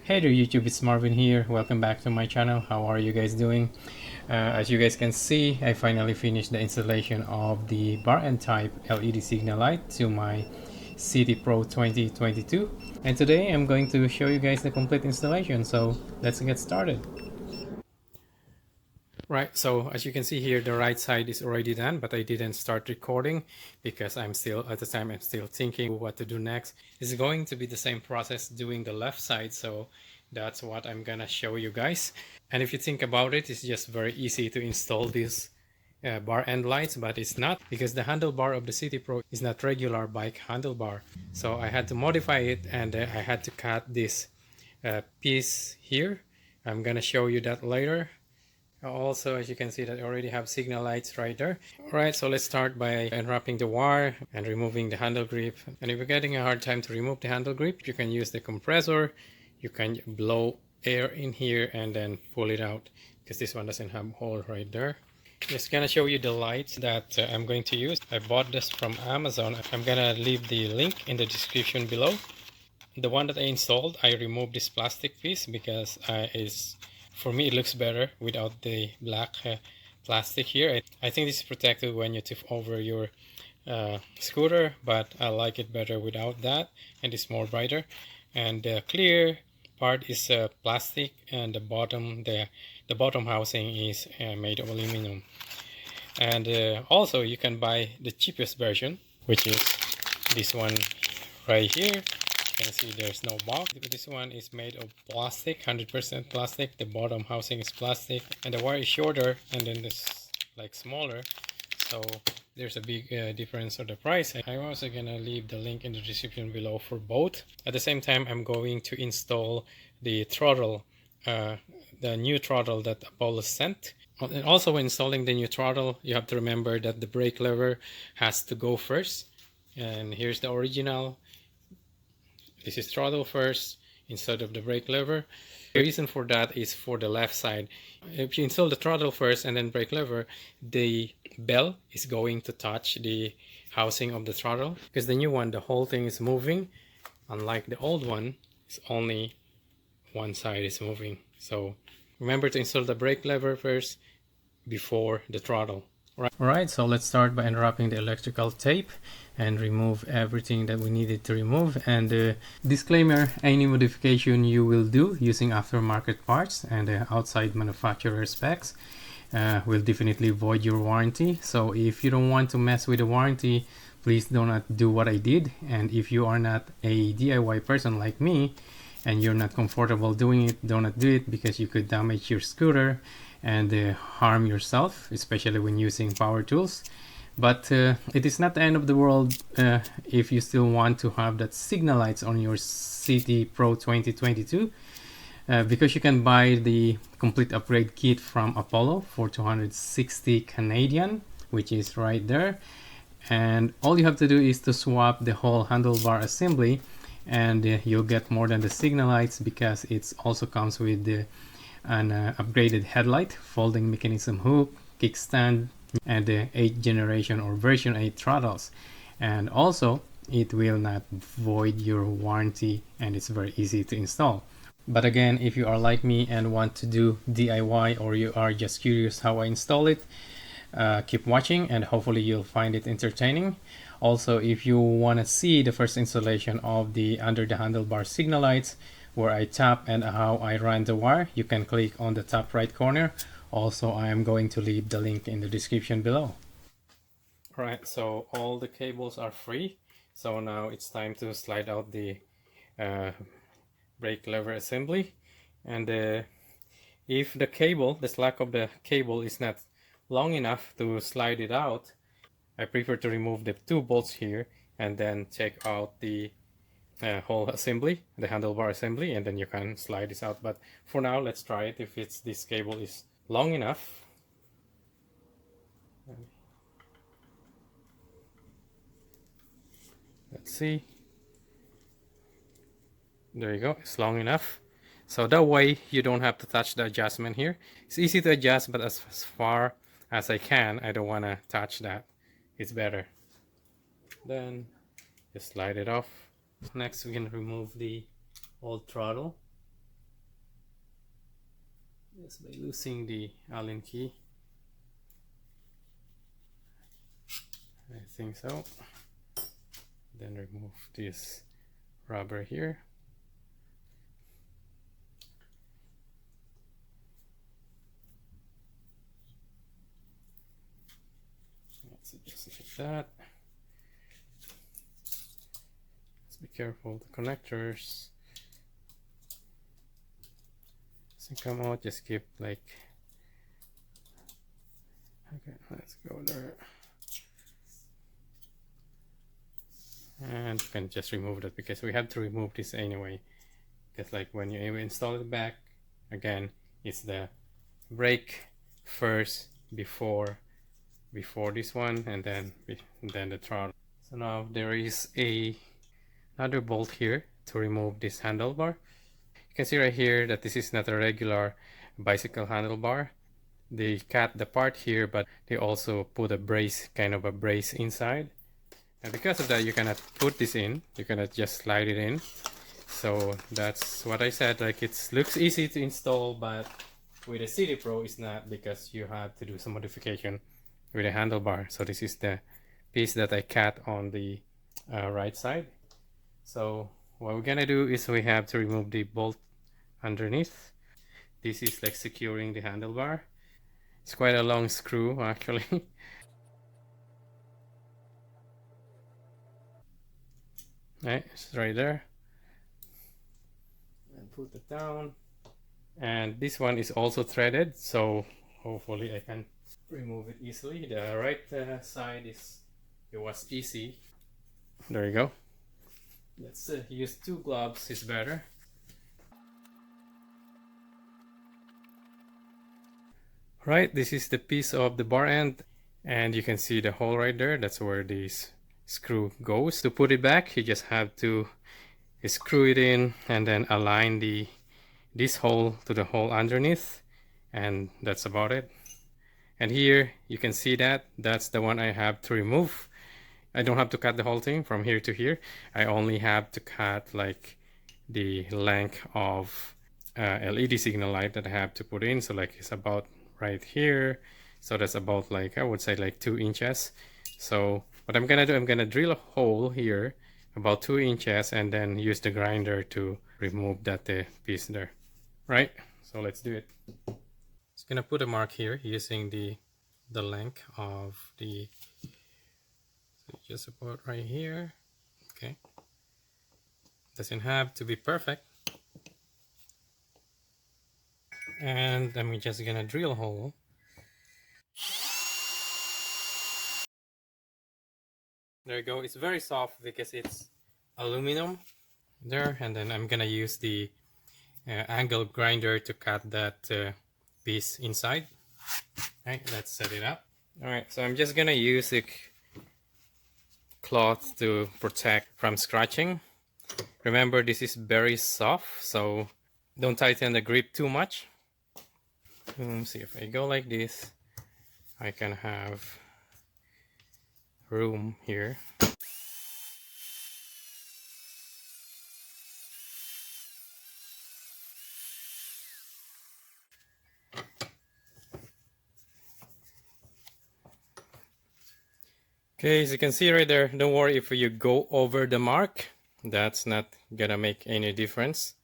Hey there YouTube, it's Marvin here. Welcome back to my channel. How are you guys doing? As you guys can see, I finally finished the installation of the bar end type LED signal light to my City Pro 2022, and today I'm going to show you guys the complete installation, so let's get started. Right, so as you can see here, the right side is already done, but I didn't start recording because I'm still thinking what to do next. It's going to be the same process doing the left side, so that's what I'm gonna show you guys. And if you think about it, it's just very easy to install these bar end lights, but it's not, because the handlebar of the City Pro is not regular bike handlebar. So I had to modify it, and I had to cut this piece here. I'm gonna show you that later. Also, as you can see, that I already have signal lights right there. Alright, so let's start by unwrapping the wire and removing the handle grip. And if you're getting a hard time to remove the handle grip, you can use the compressor. You can blow air in here and then pull it out, because this one doesn't have a hole right there. Just gonna show you the lights that I'm going to use. I bought this from Amazon. I'm gonna leave the link in the description below. The one that I installed, I removed this plastic piece because for me it looks better without the black plastic here. I think this is protected when you tip over your scooter, but I like it better without that, and it's more brighter. And the clear part is plastic, and the bottom housing is made of aluminum. And also you can buy the cheapest version, which is this one right here. You can see there's no box. This one is made of plastic, 100% plastic. The bottom housing is plastic, and the wire is shorter, and then this like smaller, so there's a big difference of the price. I'm also gonna leave the link in the description below for both. At the same time, I'm going to install the throttle, the new throttle that Apollo sent. And also, when installing the new throttle, you have to remember that the brake lever has to go first. And here's the original. This is throttle first instead of the brake lever. The reason for that is for the left side. If you install the throttle first and then brake lever, the bell is going to touch the housing of the throttle, because the new one, the whole thing is moving. Unlike the old one, it's only one side is moving. So remember to install the brake lever first before the throttle. Alright, so let's start by unwrapping the electrical tape and remove everything that we needed to remove. And disclaimer, any modification you will do using aftermarket parts and outside manufacturer specs will definitely void your warranty. So if you don't want to mess with the warranty, please do not do what I did. And if you are not a DIY person like me and you're not comfortable doing it, do not do it, because you could damage your scooter and harm yourself, especially when using power tools. But it is not the end of the world if you still want to have that signal lights on your City Pro 2022, because you can buy the complete upgrade kit from Apollo for 260 Canadian, which is right there. And all you have to do is to swap the whole handlebar assembly, and you'll get more than the signal lights, because it also comes with an upgraded headlight, folding mechanism hook, kickstand, and the 8th generation or version 8 throttles. And also it will not void your warranty, and it's very easy to install. But again, if you are like me and want to do DIY, or you are just curious how I install it, keep watching and hopefully you'll find it entertaining. Also, if you want to see the first installation of the under the handlebar signal lights, where I tap and how I run the wire, you can click on the top right corner. Also, I am going to leave the link in the description below. Alright, so all the cables are free. So now it's time to slide out the brake lever assembly. And if the slack of the cable is not long enough to slide it out, I prefer to remove the 2 bolts here and then take out the whole assembly, the handlebar assembly, and then you can slide this out. But for now, let's try it if this cable is long enough. Let's see. There you go, it's long enough. So that way you don't have to touch the adjustment here. It's easy to adjust, but as far as I can, I don't want to touch that. It's better. Then just slide it off. Next we can remove the old throttle. just by loosening the Allen key. I think so. Then remove this rubber here. Let's just like that. Let's be careful, the connectors doesn't come out, just keep like, okay, let's go there. And you can just remove that because we have to remove this anyway. Because like when you install it back, again, it's the brake first before this one, and then the throttle. So now there is another bolt here to remove this handlebar. You can see right here that this is not a regular bicycle handlebar. They cut the part here, but they also put a brace, kind of a brace inside. And because of that, you cannot put this in. You cannot just slide it in. So that's what I said. Like, it looks easy to install, but with a CD Pro, it's not, because you have to do some modification with a handlebar. So this is the piece that I cut on the right side. So what we're gonna do is we have to remove the bolt underneath. This is like securing the handlebar. It's quite a long screw actually. Right, it's right there. And put it down. And this one is also threaded, so hopefully I can remove it easily. The right side it was easy. There you go. Let's use 2 gloves is better. Right, this is the piece of the bar end, and you can see the hole right there. That's where this screw goes. To put it back, you just have to screw it in and then align this hole to the hole underneath, and that's about it. And here you can see that's the one I have to remove. I don't have to cut the whole thing from here to here. I only have to cut like the length of LED signal light that I have to put in. So like it's about right here. So that's about like, I would say like 2 inches. So what I'm gonna do, I'm gonna drill a hole here about 2 inches and then use the grinder to remove that piece there. Right? So let's do it. Just gonna put a mark here using the length of the, so just about right here. Okay, doesn't have to be perfect. And I'm just gonna drill a hole. There you go. It's very soft because it's aluminum there, and then I'm gonna use the angle grinder to cut that piece inside. All right, let's set it up. All right, so I'm just gonna use a cloth to protect from scratching. Remember, this is very soft, so don't tighten the grip too much. See, if I go like this, I can have room here. Okay, as you can see right there, don't worry if you go over the mark. That's not gonna make any difference.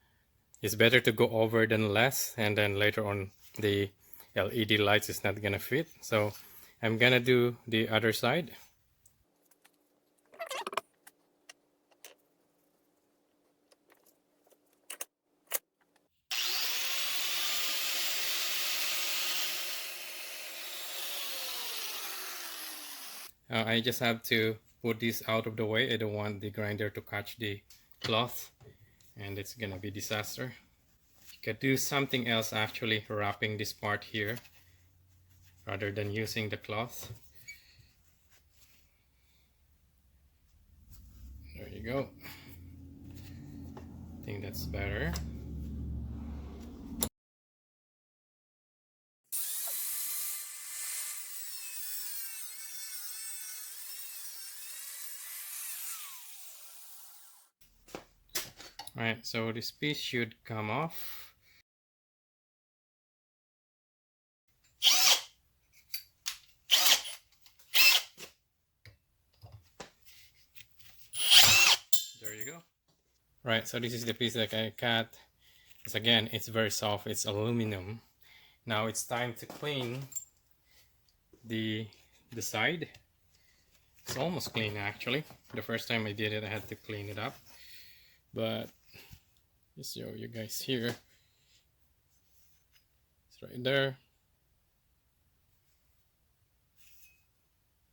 It's better to go over than less, and then later on the LED lights is not gonna fit. So I'm gonna do the other side. I just have to put this out of the way. I don't want the grinder to catch the cloth, and it's gonna be disaster. You could do something else, actually wrapping this part here rather than using the cloth. There you go. I think that's better. Alright, so this piece should come off. you go. Right, so this is the piece that I cut. Because again, it's very soft, it's aluminum. Now it's time to clean the side. It's almost clean actually. The first time I did it, I had to clean it up. But just show you guys here. It's right there.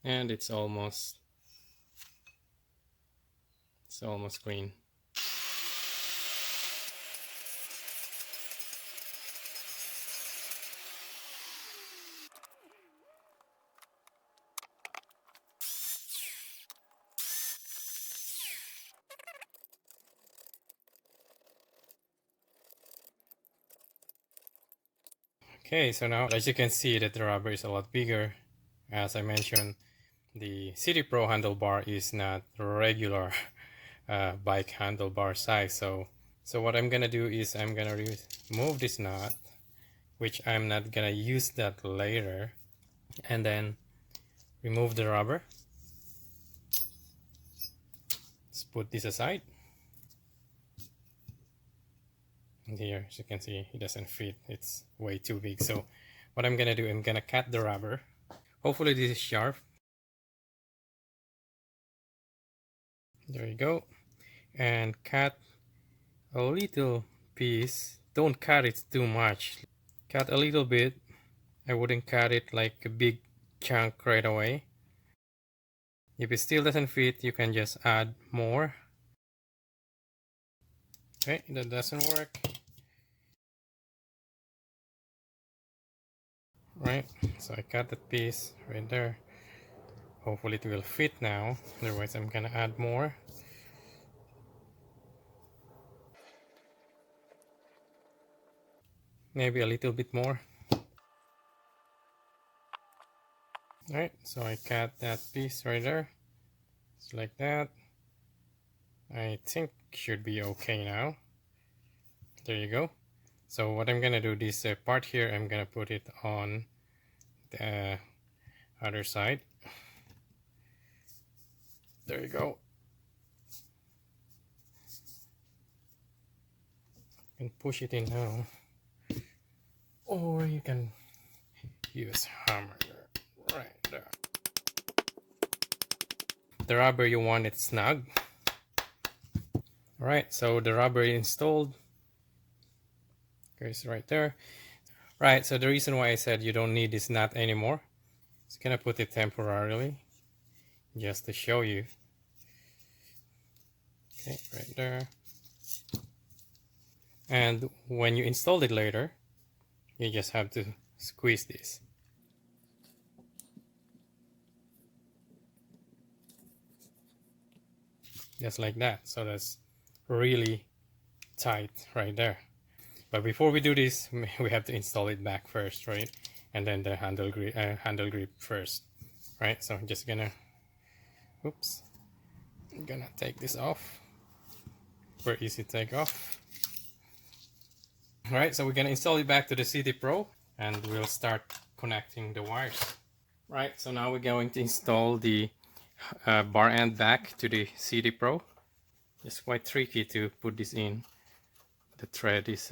And it's almost clean. Okay, so now as you can see that the rubber is a lot bigger. As I mentioned, the City Pro handlebar is not regular bike handlebar size. So what I'm gonna do is I'm gonna remove this nut, which I'm not gonna use that later, and then remove the rubber. Let's put this aside. And here, as you can see, it doesn't fit. It's way too big. So what I'm gonna do, I'm gonna cut the rubber. Hopefully this is sharp. There you go. And cut a little piece. Don't cut it too much. Cut a little bit. I wouldn't cut it like a big chunk right away. If it still doesn't fit, you can just add more. Okay, that doesn't work. Right, so I cut that piece right there. Hopefully it will fit now, otherwise I'm gonna add more. Maybe a little bit more. Alright, so I cut that piece right there. Just like that. I think should be okay now. There you go. So what I'm gonna do, this part here, I'm gonna put it on the other side. There you go. You can push it in now, or you can use hammer there, right there. The rubber, you want it snug. Alright, so the rubber installed. Goes right there. Right, so the reason why I said you don't need this nut anymore, just gonna put it temporarily, just to show you. Okay, right there. And when you install it later, you just have to squeeze this. Just like that. So that's really tight right there. But before we do this, we have to install it back first, right? And then the handle grip first, right? So I'm just gonna, oops, I'm gonna take this off. Very easy to take off. All right, so we're gonna install it back to the CD Pro, and we'll start connecting the wires. Right, so now we're going to install the bar end back to the CD Pro. It's quite tricky to put this in. The thread is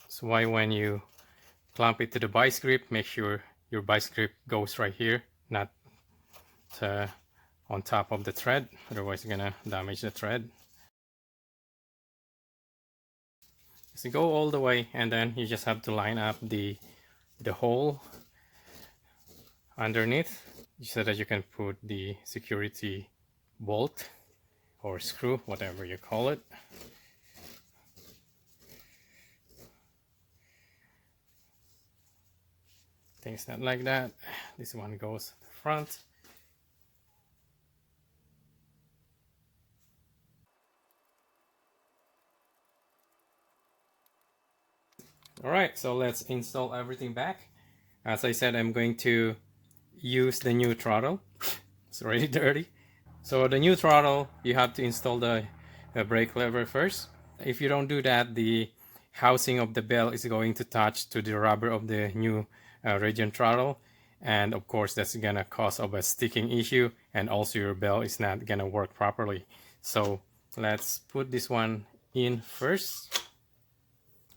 so why when you clamp it to the vice grip, make sure your vice grip goes right here, not on top of the thread, otherwise you're gonna damage the thread. So go all the way, and then you just have to line up the hole underneath so that you can put the security bolt or screw, whatever you call it. Things not like that. This one goes to the front. Alright, so let's install everything back. As I said, I'm going to use the new throttle. It's already dirty. So the new throttle, you have to install the brake lever first. If you don't do that, the housing of the bell is going to touch to the rubber of the new region throttle, and of course that's gonna cause of a sticking issue, and also your belt is not gonna work properly. So let's put this one in first.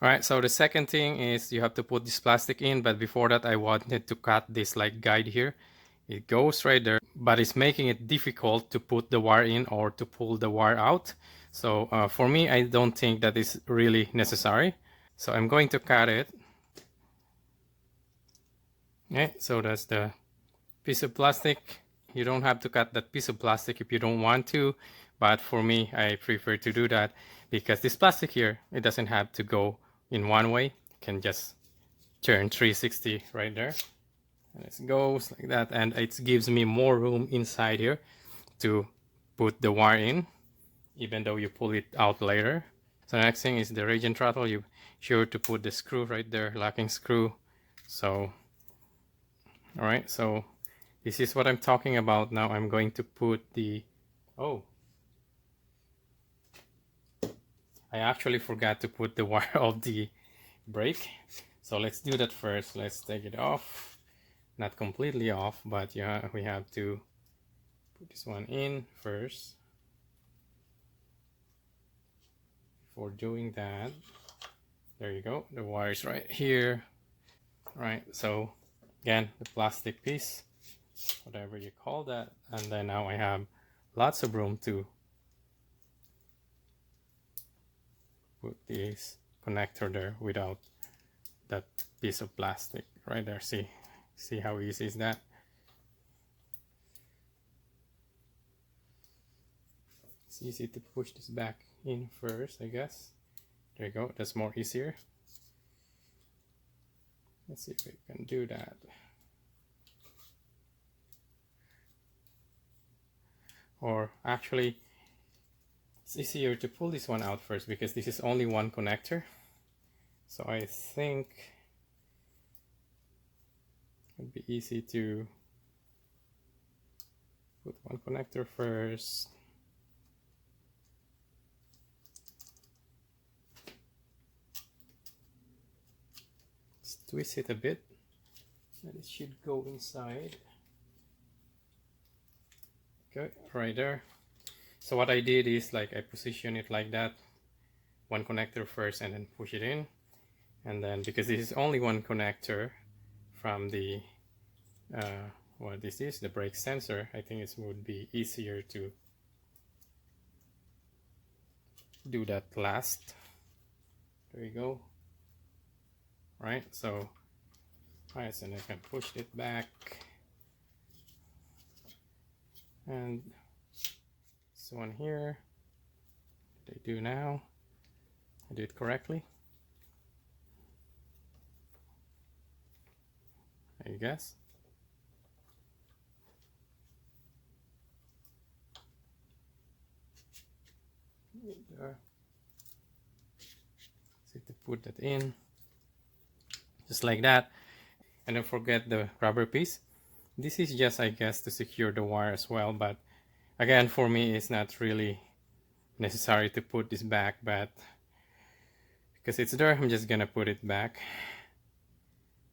All right, so the second thing is you have to put this plastic in, but before that I wanted to cut this like guide here. It goes right there, but it's making it difficult to put the wire in or to pull the wire out. So for me, I don't think that is really necessary. So I'm going to cut it. Okay, so that's the piece of plastic. You don't have to cut that piece of plastic if you don't want to, but for me, I prefer to do that because this plastic here, it doesn't have to go in one way. You can just turn 360 right there. And it goes like that, and it gives me more room inside here to put the wire in, even though you pull it out later. So the next thing is the regen throttle. You sure to put the screw right there, locking screw. So all right, so this is what I'm talking about. Now I'm going to put the, oh, I actually forgot to put the wire of the brake. So let's do that first. Let's take it off. Not completely off, but yeah, we have to put this one in first. Before doing that, there you go. The wire's right here. All right, so again, the plastic piece, whatever you call that, and then now I have lots of room to put this connector there without that piece of plastic right there. See how easy is that? It's easy to push this back in first, I guess. There you go, that's more easier. Let's see if we can do that. Or actually, it's easier to pull this one out first because this is only one connector. So I think it'd be easy to put one connector first. Just twist it a bit and it should go inside. Okay, right there. So what I did is like I position it like that, one connector first and then push it in, and then because this is only one connector from the what this is, the brake sensor, I think it would be easier to do that last. There you go. Right, so alright, so then I can push it back, and this one here, what I do now, I do it correctly, I guess. There. So to put that in, just like that, and don't forget the rubber piece. This is just, I guess, to secure the wire as well, but again, for me, it's not really necessary to put this back, but because it's there, I'm just gonna put it back.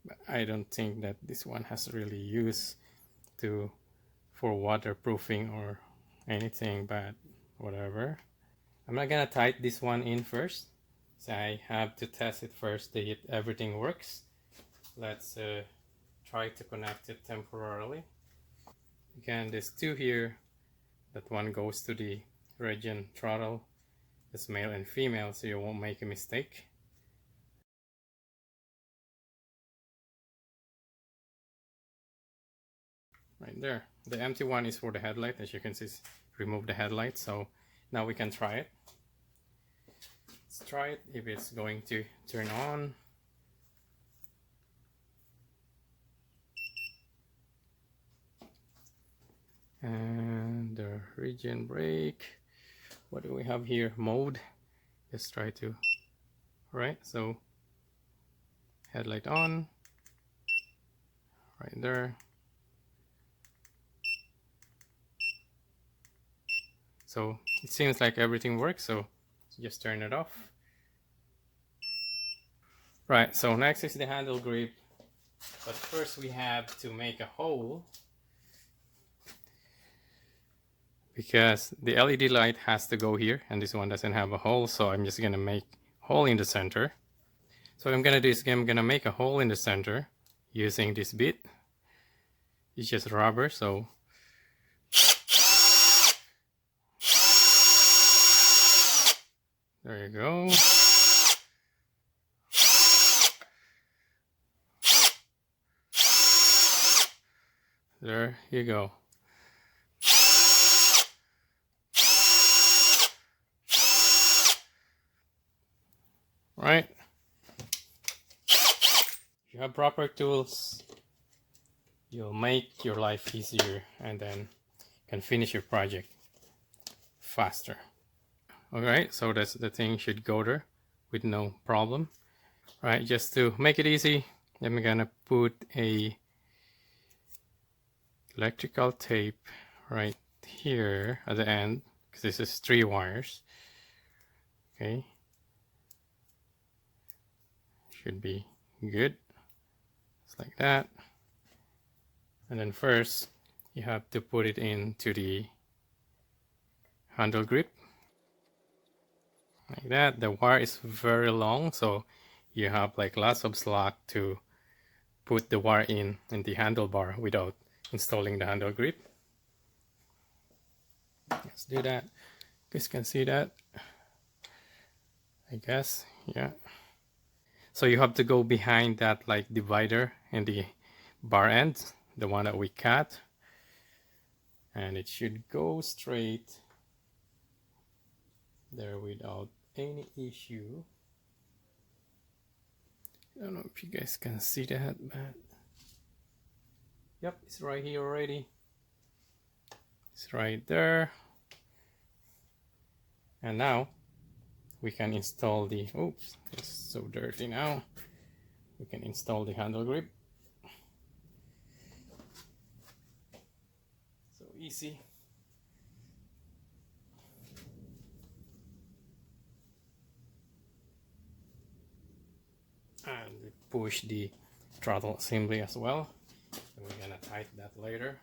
But I don't think that this one has really use for waterproofing or anything, but whatever. I'm not gonna tighten this one in first, so I have to test it first that everything works. Let's try to connect it temporarily. Again, there's two here. That one goes to the regen throttle. It's male and female, so you won't make a mistake. Right there. The empty one is for the headlight. As you can see, remove the headlight. So now we can try it. Let's try it if it's going to turn on. And the regen brake. What do we have here? Mode. Let's try to. Right, so headlight on. Right there. So it seems like everything works, so just turn it off. Right, so next is the handle grip. But first we have to make a hole, because the LED light has to go here and this one doesn't have a hole, so I'm just gonna make a hole in the center. So what I'm gonna do is I'm gonna make a hole in the center using this bit. It's just rubber, so there you go. There you go. Right? If you have proper tools, you'll make your life easier and then can finish your project faster. Alright, so that's the thing should go there with no problem. Right, just to make it easy, I'm gonna put a electrical tape right here at the end, because this is 3 wires. Okay, should be good. Just like that. And then first you have to put it into the handle grip like that. The wire is very long, so you have like lots of slack to put the wire in the handlebar without installing the handle grip. Let's do that. You guys can see that, I guess. Yeah, so you have to go behind that like divider in the bar end, the one that we cut, and it should go straight there without any issue. I don't know if you guys can see that, but yep, it's right here already. It's right there. And now we can install the, oops, it's so dirty now. We can install the handle grip. So easy. And we push the throttle assembly as well. And we're gonna tighten that later.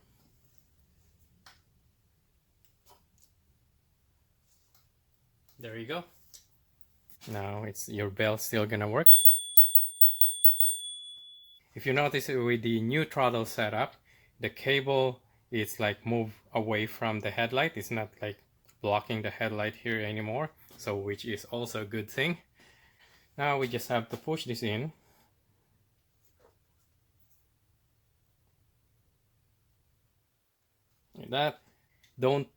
There you go. Now it's your belt still gonna work. If you notice with the new throttle setup, the cable is like moved away from the headlight. It's not like blocking the headlight here anymore, so which is also a good thing. Now we just have to push this in. Like that. Don't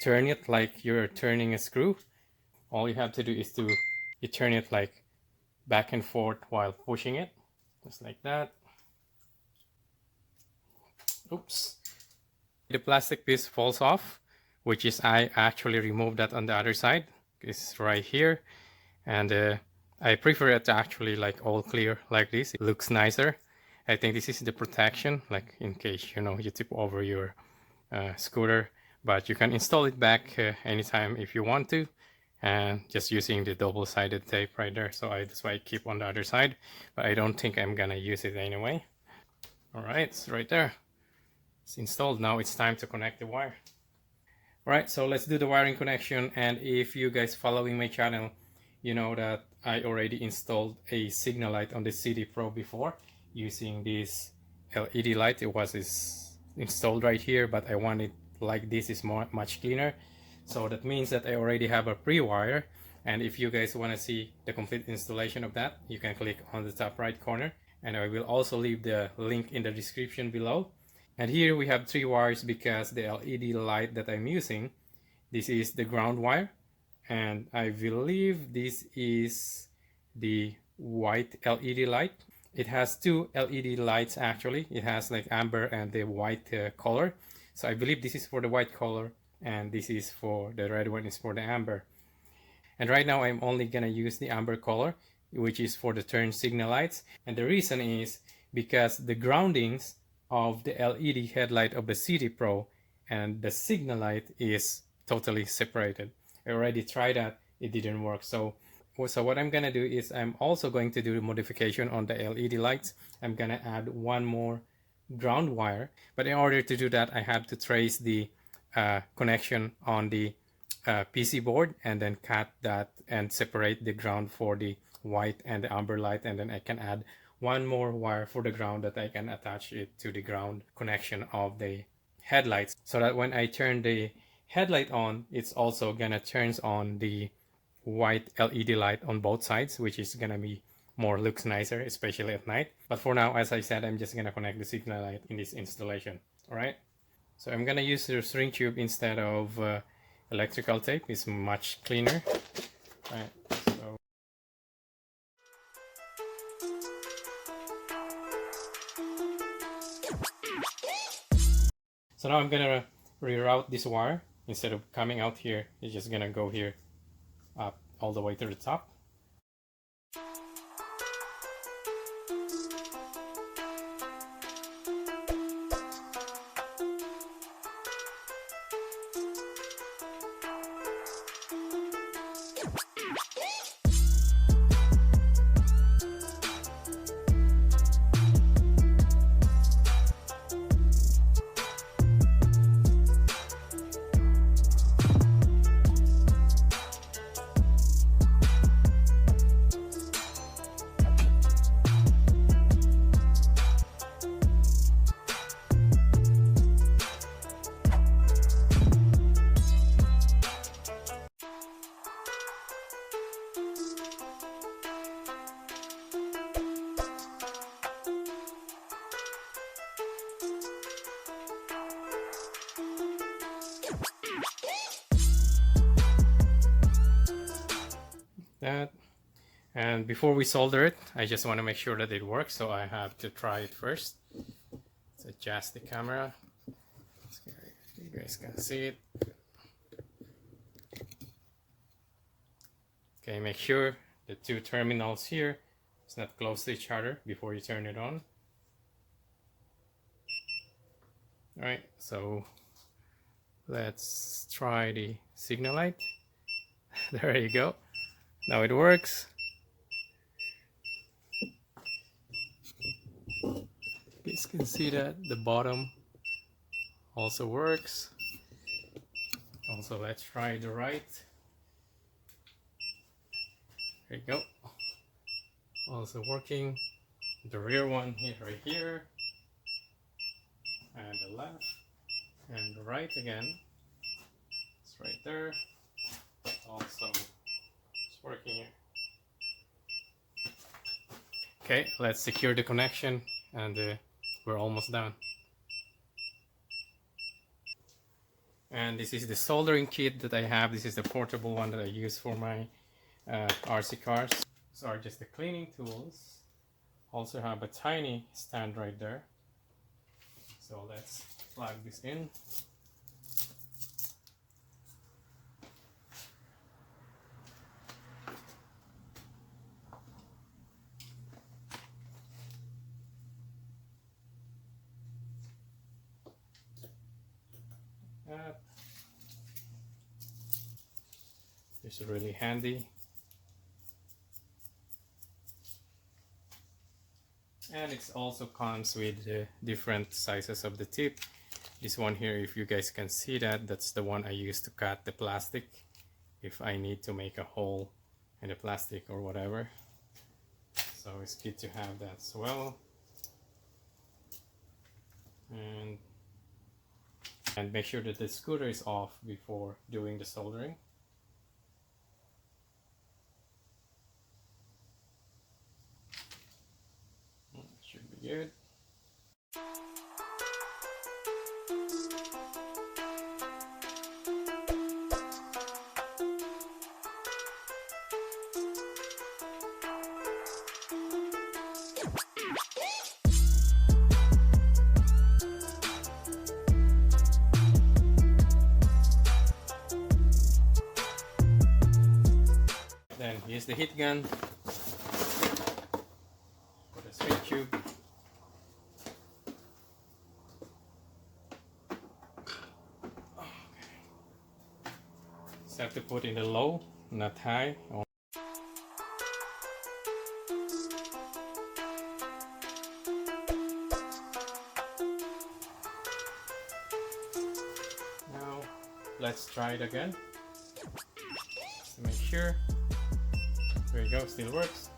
turn it like you're turning a screw. All you have to do is you turn it like back and forth while pushing it, just like that. Oops. The plastic piece falls off, which is I actually removed that on the other side. It's right here, and I prefer it to actually like all clear like this. It looks nicer. I think this is the protection, like in case you tip over your scooter, but you can install it back anytime if you want to, and just using the double-sided tape right there. So that's why I keep on the other side, but I don't think I'm gonna use it anyway. All right, it's right there. It's installed. Now it's time to connect the wire. All right, so let's do the wiring connection. And if you guys following my channel, you know that I already installed a signal light on the CD Pro before using this LED light. It was installed right here, but I want it like this, is much cleaner. So that means that I already have a pre-wire, and if you guys want to see the complete installation of that, you can click on the top right corner, and I will also leave the link in the description below. And here we have 3 wires because the LED light that I'm using, this is the ground wire, and I believe this is the white LED light. It has 2 LED lights actually. It has like amber and the white color. So I believe this is for the white color, and this is for the red one, is for the amber. And right now I'm only gonna use the amber color, which is for the turn signal lights. And the reason is because the groundings of the LED headlight of the CD Pro and the signal light is totally separated. I already tried that, it didn't work. So So what I'm gonna do is I'm also going to do the modification on the LED lights. I'm gonna add one more ground wire, but in order to do that I have to trace the connection on the PC board and then cut that and separate the ground for the white and the amber light, and then I can add one more wire for the ground that I can attach it to the ground connection of the headlights, so that when I turn the headlight on, it's also gonna turns on the white LED light on both sides, which is gonna be more looks nicer, especially at night. But for now, as I said, I'm just gonna connect the signal light in this installation. All right, so I'm gonna use the string tube instead of electrical tape. It's much cleaner. All right, so now I'm gonna reroute this wire. Instead of coming out here, it's just gonna go here up all the way to the top. That. And before we solder it, I just want to make sure that it works, so I have to try it first. Let's adjust the camera. You guys can see it. Okay, make sure the two terminals here is not close to each other before you turn it on. Alright, so let's try the signal light. There you go. Now it works. You guys can see that the bottom also works. Also, let's try the right. There you go. Also working. The rear one here, right here, and the left, and the right again. It's right there. Also, it's working here. Okay, let's secure the connection, and we're almost done. And this is the soldering kit that I have. This is the portable one that I use for my RC cars. These are just the cleaning tools. Also have a tiny stand right there. So let's plug this in. It's really handy. And it also comes with different sizes of the tip. This one here, if you guys can see that, that's the one I use to cut the plastic if I need to make a hole in the plastic or whatever. So it's good to have that as well. And make sure that the scooter is off before doing the soldering. Should be good. Then here's the heat gun for the string tube. Just have to put in the low, not high. let's try it again to make sure. There you go, still works.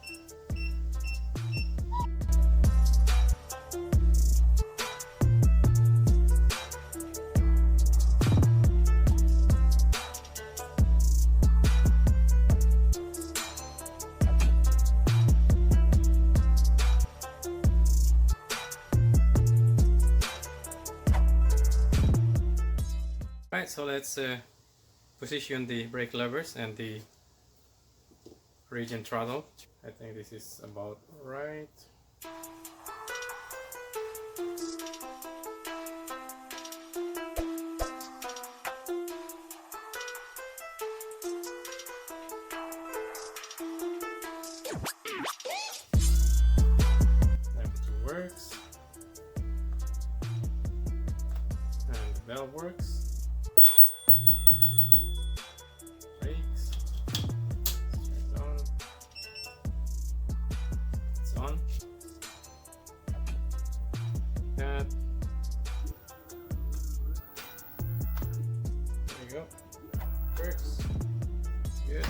Right, so let's position the brake levers and the region throttle. I think this is about right. Everything works. And the bell works. That. There you go. Works. Good.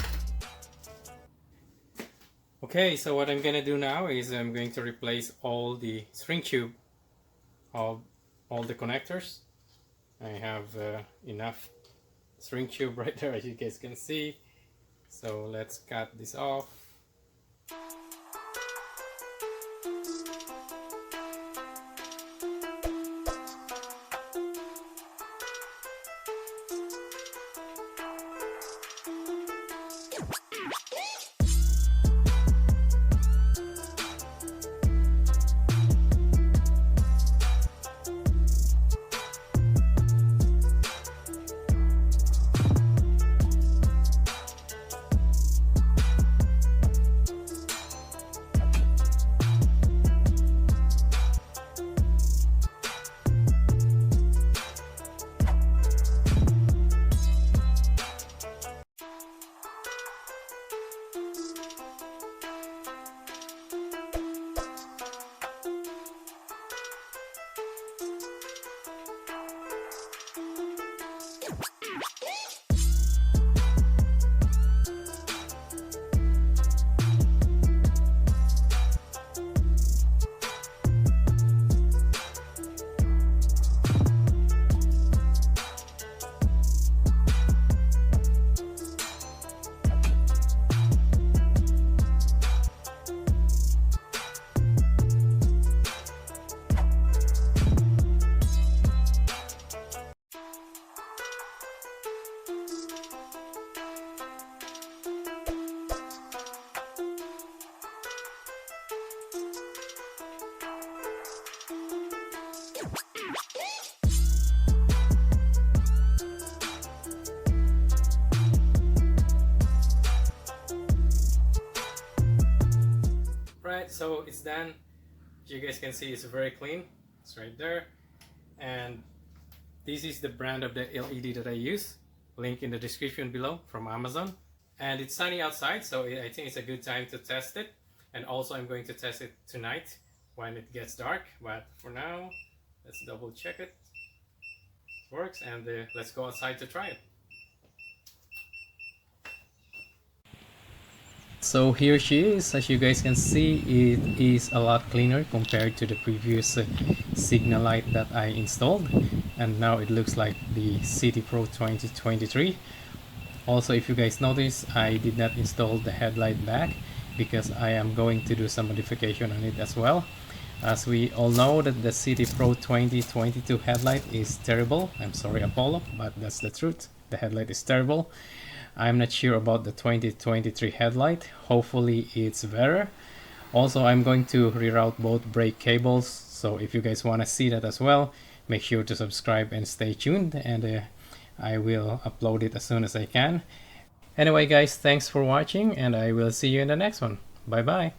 Okay, so what I'm gonna do now is I'm going to replace all the string tube of all the connectors. I have enough string tube right there, as you guys can see. So let's cut this off. Right, so it's done. You guys can see it's very clean. It's right there. And this is the brand of the LED that I use. Link in the description below from Amazon. And it's sunny outside, so I think it's a good time to test it. And also I'm going to test it tonight when it gets dark. But for now, let's double check it. It works, and let's go outside to try it. So here she is. As you guys can see, it is a lot cleaner compared to the previous signal light that I installed, and now it looks like the City Pro 2023. Also, if you guys notice, I did not install the headlight back because I am going to do some modification on it as well. As we all know that the City Pro 2022 headlight is terrible. I'm sorry Apollo, but that's the truth. The headlight is terrible. I'm not sure about the 2023 headlight. Hopefully it's better. Also, I'm going to reroute both brake cables, so if you guys want to see that as well, make sure to subscribe and stay tuned, and I will upload it as soon as I can. Anyway guys, thanks for watching, and I will see you in the next one. Bye bye.